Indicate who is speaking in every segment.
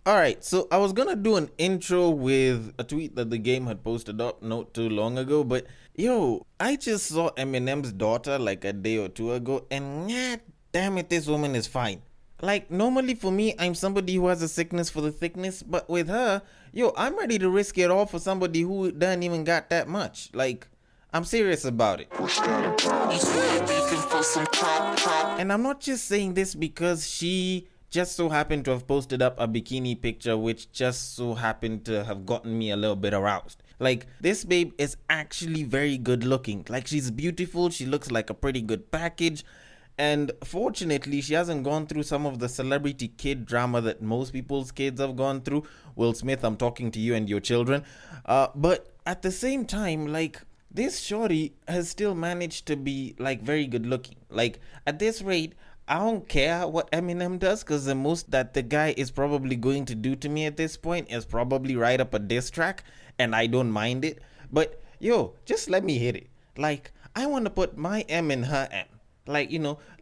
Speaker 1: Alright, so I was gonna do an intro with a tweet that the game had posted up not too long ago, but yo, I just saw Eminem's daughter like a day or two ago, and yeah, damn it, this woman is fine. Like, normally for me, I'm somebody who has a sickness for the thickness, but with her, yo, I'm ready to risk it all for somebody who doesn't even got that much. Like, I'm serious about it. And I'm not just saying this because she just so happened to have posted up a bikini picture which just so happened to have gotten me a little bit aroused. Like, this babe is actually very good looking. Like, she's beautiful, she looks like a pretty good package. And fortunately, she hasn't gone through some of the celebrity kid drama that most people's kids have gone through. Will Smith, I'm talking to you and your children. But at the same time, like, this shorty has still managed to be like very good looking. Like, at this rate, I don't care what Eminem does, because the most that the guy is probably going to do to me at this point is probably write up a diss track, and I don't mind it. But yo, just let me hit it. Like, I want to put my M in her M. Like,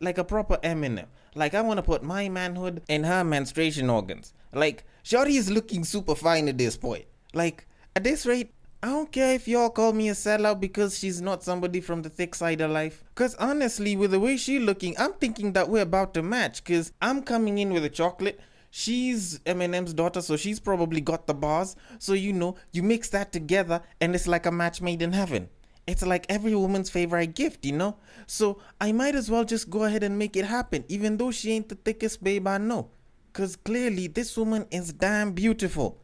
Speaker 1: like a proper Eminem. Like, I want to put my manhood in her menstruation organs. Like, shorty is looking super fine at this point. Like, at this rate, I don't care if y'all call me a sellout because she's not somebody from the thick side of life. Cause honestly, with the way she looking, I'm thinking that we're about to match. Cause I'm coming in with a chocolate. She's Eminem's daughter, so she's probably got the bars. So you mix that together and it's like a match made in heaven. It's like every woman's favorite gift. So I might as well just go ahead and make it happen, even though she ain't the thickest babe I know. Cause clearly this woman is damn beautiful.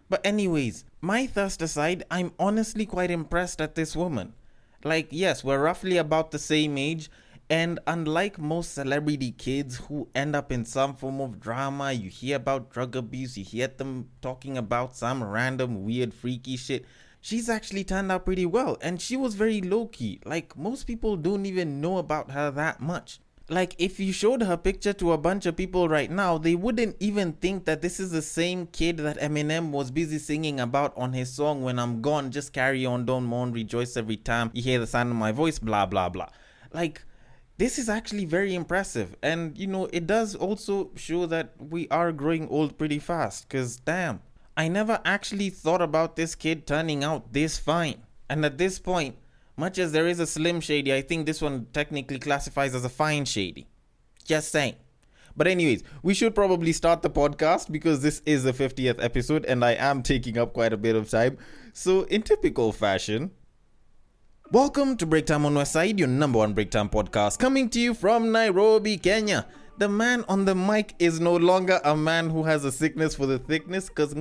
Speaker 1: But anyways, my thirst aside, I'm honestly quite impressed at this woman. Like, yes, we're roughly about the same age, and unlike most celebrity kids who end up in some form of drama, you hear about drug abuse, you hear them talking about some random weird freaky shit, she's actually turned out pretty well, and she was very low-key. Like, most people don't even know about her that much. Like, if you showed her picture to a bunch of people right now, they wouldn't even think that this is the same kid that Eminem was busy singing about on his song When I'm Gone, Just Carry On, Don't Mourn, Rejoice Every Time You Hear the Sound of My Voice, blah blah blah. Like, this is actually very impressive, and it does also show that we are growing old pretty fast, cause damn, I never actually thought about this kid turning out this fine. And at this point, much as there is a Slim Shady, I think this one technically classifies as a fine Shady. Just saying. But anyways, we should probably start the podcast because this is the 50th episode and I am taking up quite a bit of time. So in typical fashion, welcome to Break Time on Westside, your number one break time podcast, coming to you from Nairobi, Kenya. The man on the mic is no longer a man who has a sickness for the thickness, cause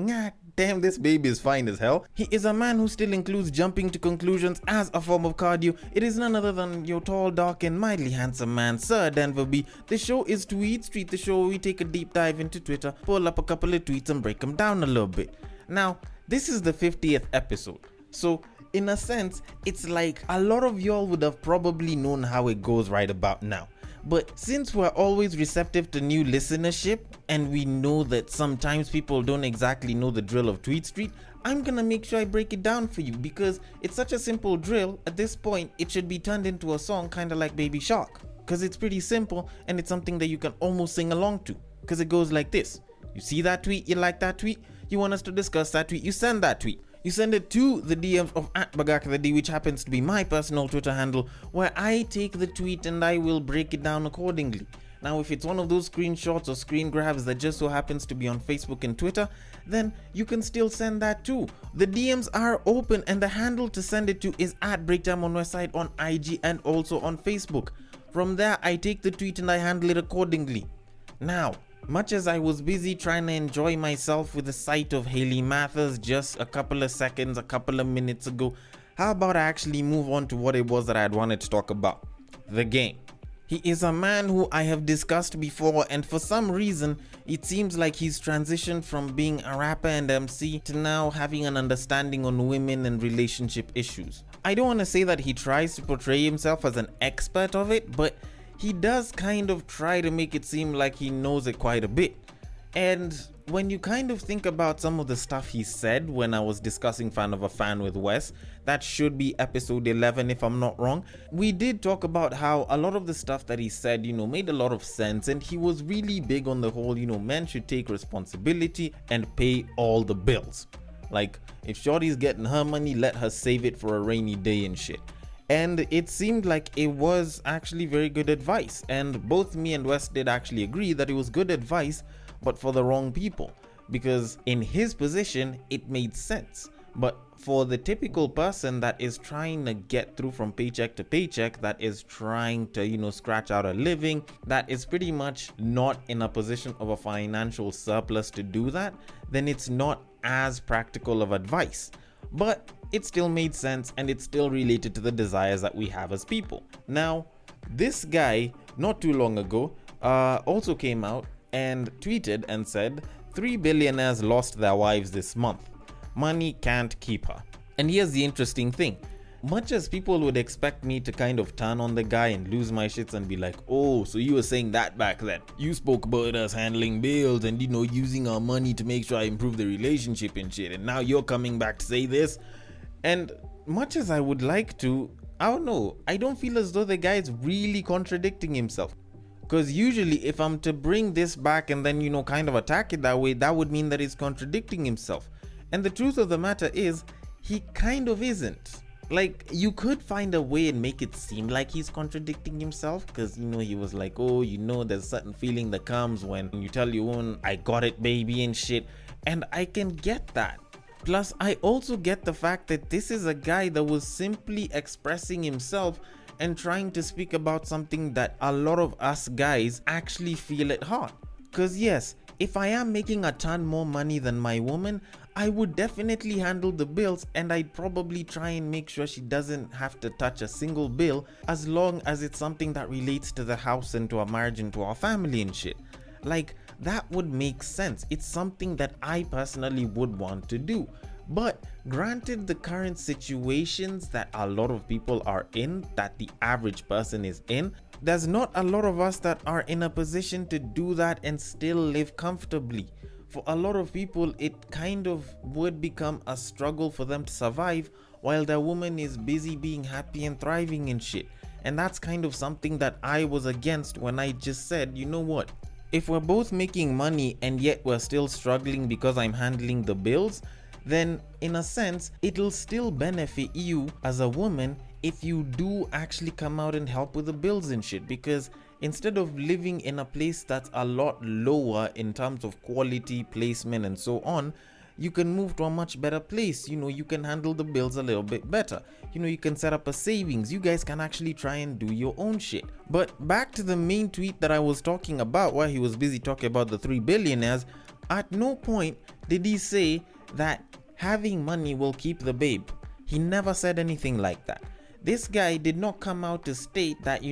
Speaker 1: damn, this baby is fine as hell. He is a man who still includes jumping to conclusions as a form of cardio. It is none other than your tall, dark, and mildly handsome man, Sir Denver B. The show is Tweetstreet, the show where we take a deep dive into Twitter, pull up a couple of tweets, and break them down a little bit. Now, this is the 50th episode, so in a sense, it's like a lot of y'all would have probably known how it goes right about now. But since we're always receptive to new listenership, and we know that sometimes people don't exactly know the drill of Tweetstreet, I'm gonna make sure I break it down for you because it's such a simple drill. At this point, it should be turned into a song kinda like Baby Shark. Cause it's pretty simple and it's something that you can almost sing along to. Cause it goes like this. You see that tweet, you like that tweet, you want us to discuss that tweet, you send that tweet. You send it to the DMs of @BagakaTheD, which happens to be my personal Twitter handle, where I take the tweet and I will break it down accordingly. Now, if it's one of those screenshots or screen grabs that just so happens to be on Facebook and Twitter, then you can still send that too. The DMs are open and the handle to send it to is @BreakTimeOnWestside on IG and also on Facebook. From there, I take the tweet and I handle it accordingly. Now, much as I was busy trying to enjoy myself with the sight of Haley Mathers just a couple of seconds, a couple of minutes ago, how about I actually move on to what it was that I had wanted to talk about? The game. He is a man who I have discussed before, and for some reason, it seems like he's transitioned from being a rapper and MC to now having an understanding on women and relationship issues. I don't want to say that he tries to portray himself as an expert of it, but he does kind of try to make it seem like he knows it quite a bit. And when you kind of think about some of the stuff he said when I was discussing Fan of a Fan with Wes, that should be episode 11 if I'm not wrong, we did talk about how a lot of the stuff that he said, made a lot of sense, and he was really big on the whole, men should take responsibility and pay all the bills. Like, if Shorty's getting her money, let her save it for a rainy day and shit. And it seemed like it was actually very good advice, and both me and Wes did actually agree that it was good advice, but for the wrong people, because in his position it made sense. But for the typical person that is trying to get through from paycheck to paycheck, that is trying to scratch out a living, that is pretty much not in a position of a financial surplus to do that, then it's not as practical of advice. But it still made sense, and it's still related to the desires that we have as people. Now, this guy not too long ago also came out and tweeted and said 3 billionaires lost their wives this month. Money can't keep her. And here's the interesting thing. Much as people would expect me to kind of turn on the guy and lose my shits and be like, oh, so you were saying that back then. You spoke about us handling bills and using our money to make sure I improve the relationship and shit, and now you're coming back to say this. And much as I would like to, I don't know, I don't feel as though the guy is really contradicting himself. Because usually if I'm to bring this back and then kind of attack it that way, that would mean that he's contradicting himself. And the truth of the matter is, he kind of isn't. Like, you could find a way and make it seem like he's contradicting himself, because he was like, oh, there's a certain feeling that comes when you tell your woman, I got it, baby, and shit. And I can get that. Plus, I also get the fact that this is a guy that was simply expressing himself and trying to speak about something that a lot of us guys actually feel at heart. Because yes, if I am making a ton more money than my woman, I would definitely handle the bills, and I'd probably try and make sure she doesn't have to touch a single bill, as long as it's something that relates to the house and to our marriage and to our family and shit. Like, that would make sense. It's something that I personally would want to do. But granted the current situations that a lot of people are in, that the average person is in, there's not a lot of us that are in a position to do that and still live comfortably. For a lot of people, it kind of would become a struggle for them to survive while their woman is busy being happy and thriving and shit. And that's kind of something that I was against when I just said, you know what? If we're both making money and yet we're still struggling because I'm handling the bills, then in a sense, it'll still benefit you as a woman if you do actually come out and help with the bills and shit, because instead of living in a place that's a lot lower in terms of quality, placement and so on, you can move to a much better place. You can handle the bills a little bit better. You can set up a savings. You guys can actually try and do your own shit. But back to the main tweet that I was talking about, where he was busy talking about the 3 billionaires, at no point did he say that having money will keep the babe. He never said anything like that. This guy did not come out to state that,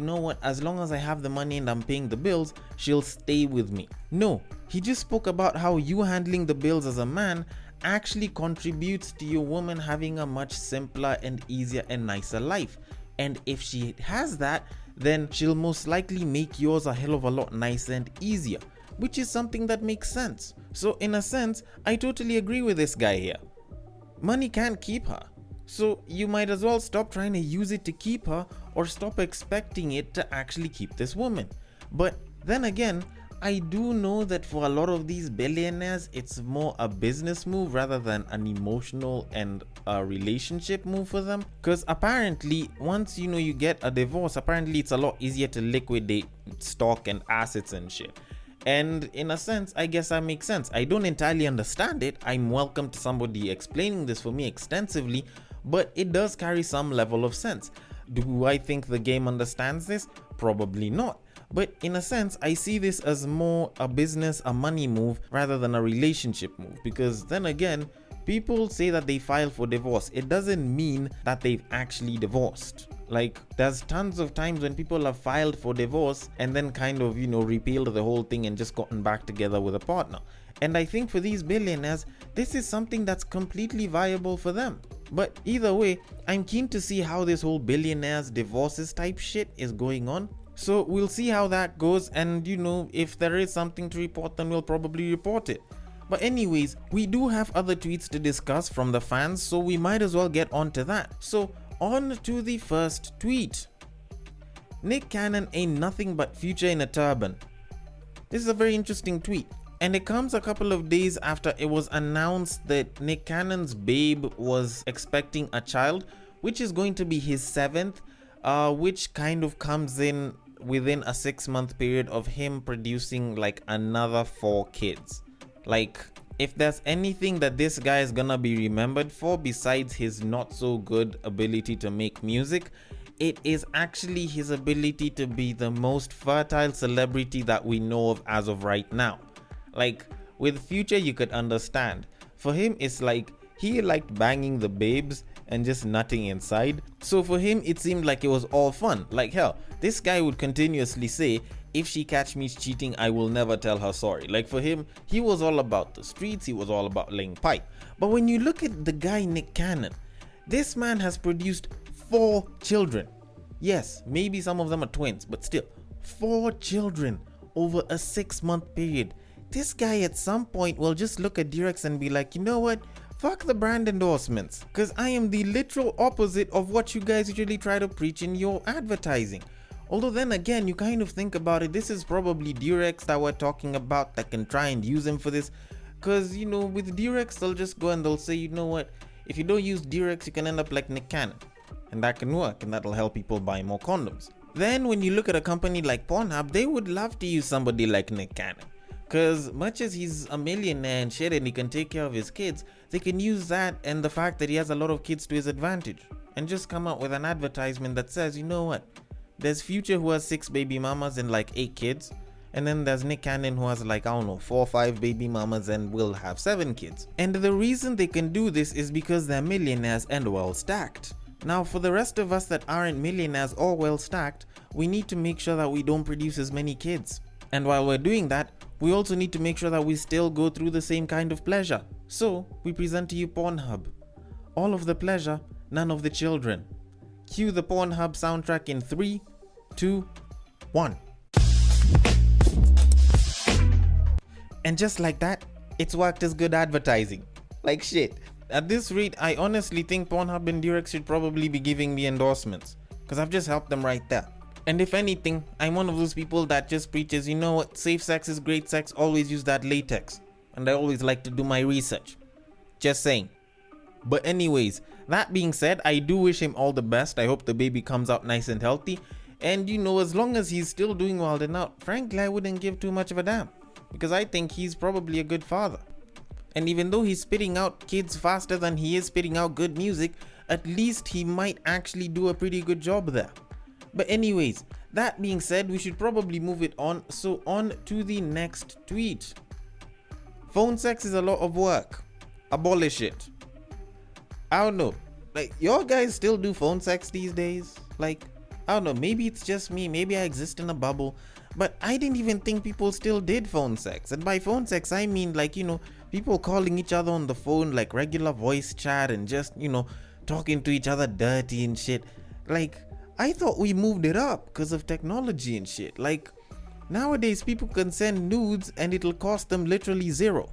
Speaker 1: as long as I have the money and I'm paying the bills, she'll stay with me. No, he just spoke about how you handling the bills as a man actually contributes to your woman having a much simpler and easier and nicer life. And if she has that, then she'll most likely make yours a hell of a lot nicer and easier, which is something that makes sense. So in a sense, I totally agree with this guy here. Money can't keep her. So you might as well stop trying to use it to keep her, or stop expecting it to actually keep this woman. But then again, I do know that for a lot of these billionaires, it's more a business move rather than an emotional and a relationship move for them. Because apparently, once you get a divorce, apparently it's a lot easier to liquidate stock and assets and shit. And in a sense, I guess that makes sense. I don't entirely understand it. I'm welcome to somebody explaining this for me extensively, but it does carry some level of sense. Do I think the game understands this? Probably not. But in a sense, I see this as more a business, a money move rather than a relationship move. Because then again, people say that they filed for divorce. It doesn't mean that they've actually divorced. Like, there's tons of times when people have filed for divorce and then kind of, repealed the whole thing and just gotten back together with a partner. And I think for these billionaires, this is something that's completely viable for them. But either way, I'm keen to see how this whole billionaires divorces type shit is going on. So we'll see how that goes, and if there is something to report, then we'll probably report it. But anyways, we do have other tweets to discuss from the fans, so we might as well get on to that. So on to the first tweet. Nick Cannon ain't nothing but Future in a turban. This is a very interesting tweet, and it comes a couple of days after it was announced that Nick Cannon's babe was expecting a child, which is going to be his 7th, which kind of comes in within a 6-month period of him producing like another 4 kids. Like, if there's anything that this guy is gonna be remembered for besides his not so good ability to make music, it is actually his ability to be the most fertile celebrity that we know of as of right now. Like, with Future, you could understand. For him, it's like he liked banging the babes and just nutting inside. So for him, it seemed like it was all fun. Like hell, this guy would continuously say, if she catch me cheating, I will never tell her sorry. Like for him, he was all about the streets, he was all about laying pipe. But when you look at the guy Nick Cannon, this man has produced 4 children. Yes, maybe some of them are twins, but still, 4 children over a 6-month period. This guy at some point will just look at Durex and be like, you know what? Fuck the brand endorsements, because I am the literal opposite of what you guys usually try to preach in your advertising. Although then again, you kind of think about it, this is probably Durex that we're talking about that can try and use him for this. Because, with Durex, they'll just go and they'll say, you know what, if you don't use Durex, you can end up like Nick Cannon. And that can work, and that'll help people buy more condoms. Then when you look at a company like Pornhub, they would love to use somebody like Nick Cannon. Because much as he's a millionaire and shit and he can take care of his kids, they can use that and the fact that he has a lot of kids to his advantage. And just come out with an advertisement that says, you know what, there's Future who has 6 baby mamas and like 8 kids. And then there's Nick Cannon who has like, 4 or 5 baby mamas and will have 7 kids. And the reason they can do this is because they're millionaires and well stacked. Now for the rest of us that aren't millionaires or well stacked, we need to make sure that we don't produce as many kids. And while we're doing that, we also need to make sure that we still go through the same kind of pleasure. So we present to you Pornhub. All of the pleasure, none of the children. Cue the Pornhub soundtrack in 3, 2, 1. And just like that, it's worked as good advertising. Like shit. At this rate, I honestly think Pornhub and Durex should probably be giving me endorsements, because I've just helped them right there. And if anything, I'm one of those people that just preaches, you know what, safe sex is great sex, always use that latex. And I always like to do my research. Just saying. But anyways, that being said, I do wish him all the best. I hope the baby comes out nice and healthy. And as long as he's still doing well and out, frankly, I wouldn't give too much of a damn. Because I think he's probably a good father. And even though he's spitting out kids faster than he is spitting out good music, at least he might actually do a pretty good job there. But anyways, that being said, we should probably move it on. So on to the next tweet. Phone sex is a lot of work. Abolish it. I don't know. Like, your guys still do phone sex these days? Like, I don't know. Maybe it's just me. Maybe I exist in a bubble. But I didn't even think people still did phone sex. And by phone sex, I mean like, people calling each other on the phone, like regular voice chat and just, talking to each other dirty and shit. Like, I thought we moved it up because of technology and shit. Like, nowadays people can send nudes and it'll cost them literally $0.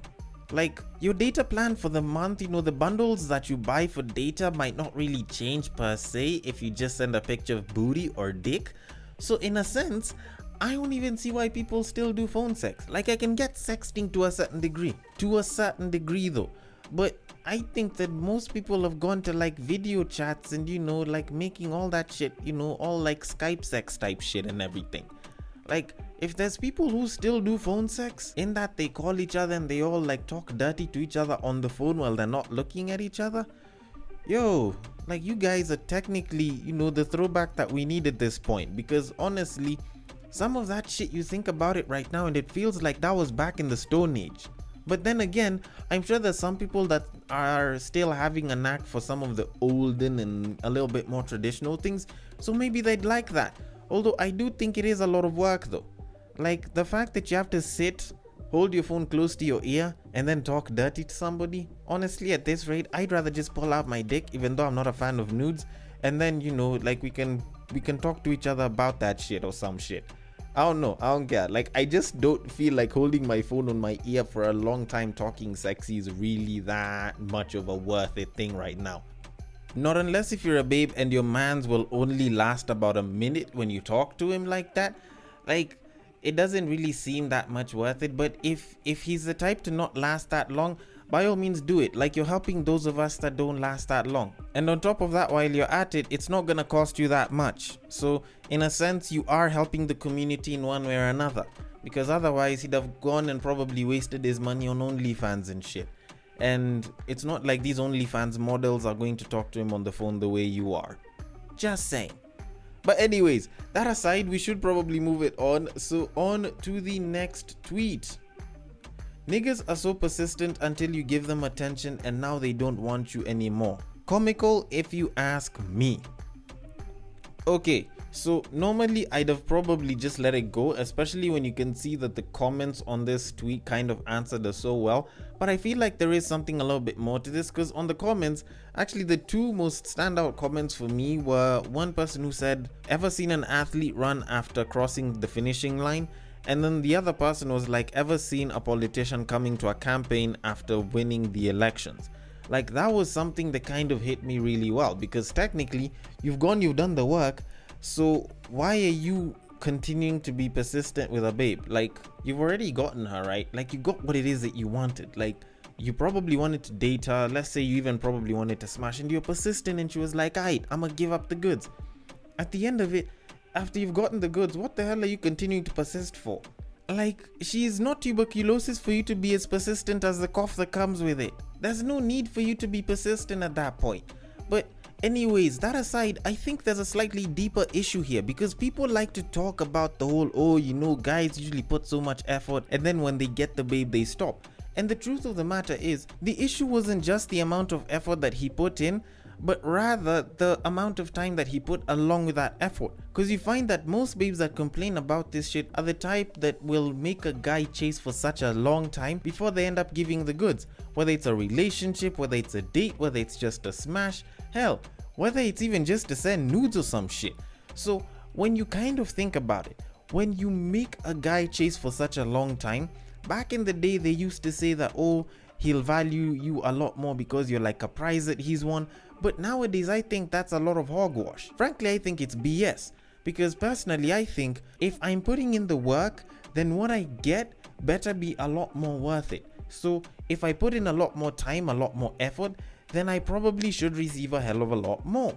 Speaker 1: Like, your data plan for the month, the bundles that you buy for data might not really change per se if you just send a picture of booty or dick. So in a sense, I don't even see why people still do phone sex. Like, I can get sexting to a certain degree though. But I think that most people have gone to like video chats and like making all that shit, all like Skype sex type shit and everything. Like, if there's people who still do phone sex in that they call each other and they all like talk dirty to each other on the phone while they're not looking at each other, like, you guys are technically, the throwback that we need at this point. Because honestly, some of that shit, you think about it right now and it feels like that was back in the Stone Age. But then again, I'm sure there's some people that are still having a knack for some of the olden and a little bit more traditional things, so maybe they'd like that. Although I do think it is a lot of work though. Like, the fact that you have to sit, hold your phone close to your ear, and then talk dirty to somebody. Honestly, at this rate, I'd rather just pull out my dick, even though I'm not a fan of nudes, and then like we can talk to each other about that shit or some shit. I don't know. I don't care. Like, I just don't feel like holding my phone on my ear for a long time talking sexy is really that much of a worth it thing right now. Not unless if you're a babe and your mans will only last about a minute when you talk to him like that. Like, it doesn't really seem that much worth it. But if he's the type to not last that long, by all means do it. Like, you're helping those of us that don't last that long. And on top of that, while you're at it, it's not gonna cost you that much. So in a sense, you are helping the community in one way or another, because otherwise he'd have gone and probably wasted his money on OnlyFans and shit. And it's not like these OnlyFans models are going to talk to him on the phone the way you are. Just saying. But anyways, that aside, we should probably move it on. So on to the next tweet. Niggas are so persistent until you give them attention and now they don't want you anymore. Comical if you ask me. Okay, so normally I'd have probably just let it go, especially when you can see that the comments on this tweet kind of answered us so well. But I feel like there is something a little bit more to this, because on the comments, actually the two most standout comments for me were one person who said, "Ever seen an athlete run after crossing the finishing line?" And then the other person was like, "Ever seen a politician coming to a campaign after winning the elections?" Like, that was something that kind of hit me really well, because technically you've done the work, so why are you continuing to be persistent with a babe? Like, you've already gotten her, right? Like, you got what it is that you wanted. Like, you probably wanted to date her. Let's say you even probably wanted to smash, and you're persistent, and she was like, "Aight, I'm gonna give up the goods." At the end of it, after you've gotten the goods, what the hell are you continuing to persist for? Like, she's not tuberculosis for you to be as persistent as the cough that comes with it. There's no need for you to be persistent at that point. But anyways, that aside, I think there's a slightly deeper issue here, because people like to talk about the whole, guys usually put so much effort and then when they get the babe, they stop. And the truth of the matter is, the issue wasn't just the amount of effort that he put in, but rather the amount of time that he put along with that effort. Because you find that most babes that complain about this shit are the type that will make a guy chase for such a long time before they end up giving the goods. Whether it's a relationship, whether it's a date, whether it's just a smash, hell, whether it's even just to send nudes or some shit. So when you kind of think about it, when you make a guy chase for such a long time, back in the day they used to say that, he'll value you a lot more because you're like a prize that he's won. But nowadays, I think that's a lot of hogwash. Frankly, I think it's BS. Because personally, I think if I'm putting in the work, then what I get better be a lot more worth it. So if I put in a lot more time, a lot more effort, then I probably should receive a hell of a lot more.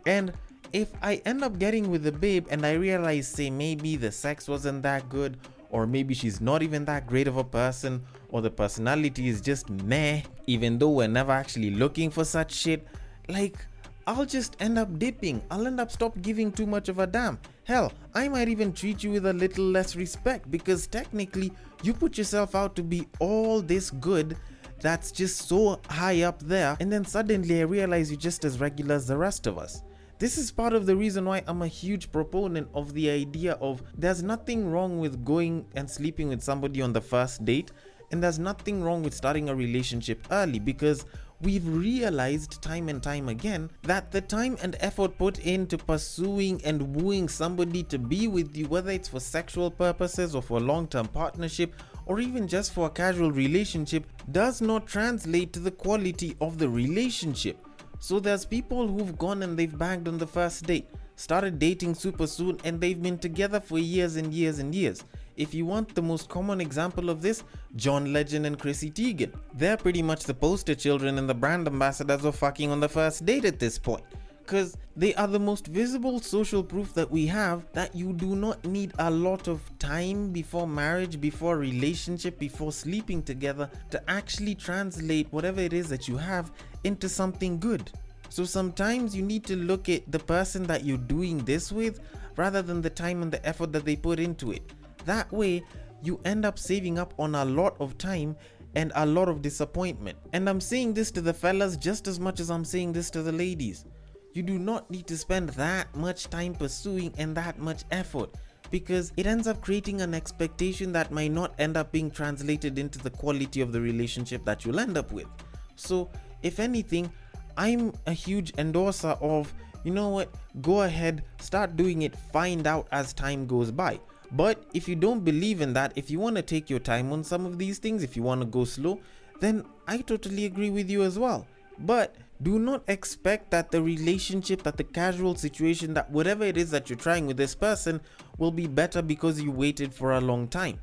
Speaker 1: And if I end up getting with the babe and I realize, say, maybe the sex wasn't that good, or maybe she's not even that great of a person, or the personality is just meh, even though we're never actually looking for such shit, like, I'll just end up dipping. I'll end up stop giving too much of a damn. Hell, I might even treat you with a little less respect, because technically you put yourself out to be all this good that's just so high up there, and then suddenly I realize you're just as regular as the rest of us. This is part of the reason why I'm a huge proponent of the idea of there's nothing wrong with going and sleeping with somebody on the first date, and there's nothing wrong with starting a relationship early, because we've realized time and time again that the time and effort put into pursuing and wooing somebody to be with you, whether it's for sexual purposes or for a long-term partnership or even just for a casual relationship, does not translate to the quality of the relationship. So there's people who've gone and they've banged on the first date, started dating super soon, and they've been together for years and years and years. If you want the most common example of this, John Legend and Chrissy Teigen. They're pretty much the poster children and the brand ambassadors of fucking on the first date at this point. Because they are the most visible social proof that we have that you do not need a lot of time before marriage, before relationship, before sleeping together to actually translate whatever it is that you have into something good. So sometimes you need to look at the person that you're doing this with rather than the time and the effort that they put into it. That way, you end up saving up on a lot of time and a lot of disappointment. And I'm saying this to the fellas just as much as I'm saying this to the ladies. You do not need to spend that much time pursuing and that much effort, because it ends up creating an expectation that might not end up being translated into the quality of the relationship that you'll end up with. So, if anything, I'm a huge endorser of you know what, go ahead, start doing it, find out as time goes by. But if you don't believe in that, if you want to take your time on some of these things, if you want to go slow, then I totally agree with you as well. But do not expect that the relationship, that the casual situation, that whatever it is that you're trying with this person will be better because you waited for a long time.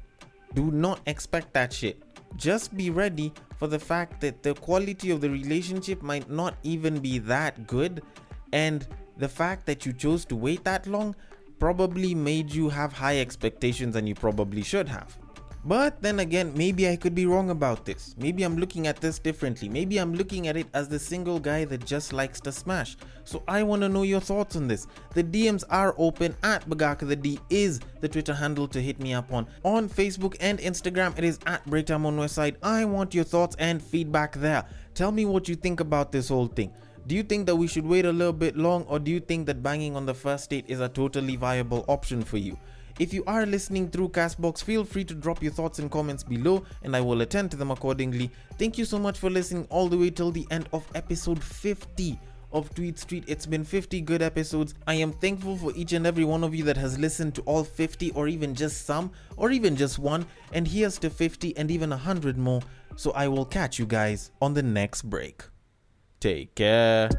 Speaker 1: Do not expect that shit. Just be ready for the fact that the quality of the relationship might not even be that good, and the fact that you chose to wait that long probably made you have high expectations, and you probably should have. But then again, maybe I could be wrong about this. Maybe I'm looking at this differently. Maybe I'm looking at it as the single guy that just likes to smash. So I want to know your thoughts on this. The DMs are open. At BagakaTheD is the Twitter handle to hit me up on. On Facebook and Instagram, it is at Breaktime on Westside. I want your thoughts and feedback there. Tell me what you think about this whole thing. Do you think that we should wait a little bit long, or do you think that banging on the first date is a totally viable option for you? If you are listening through Castbox, feel free to drop your thoughts and comments below, and I will attend to them accordingly. Thank you so much for listening all the way till the end of episode 50 of Tweetstreet. It's been 50 good episodes. I am thankful for each and every one of you that has listened to all 50, or even just some, or even just one, and here's to 50 and even 100 more. So I will catch you guys on the next break. Take care.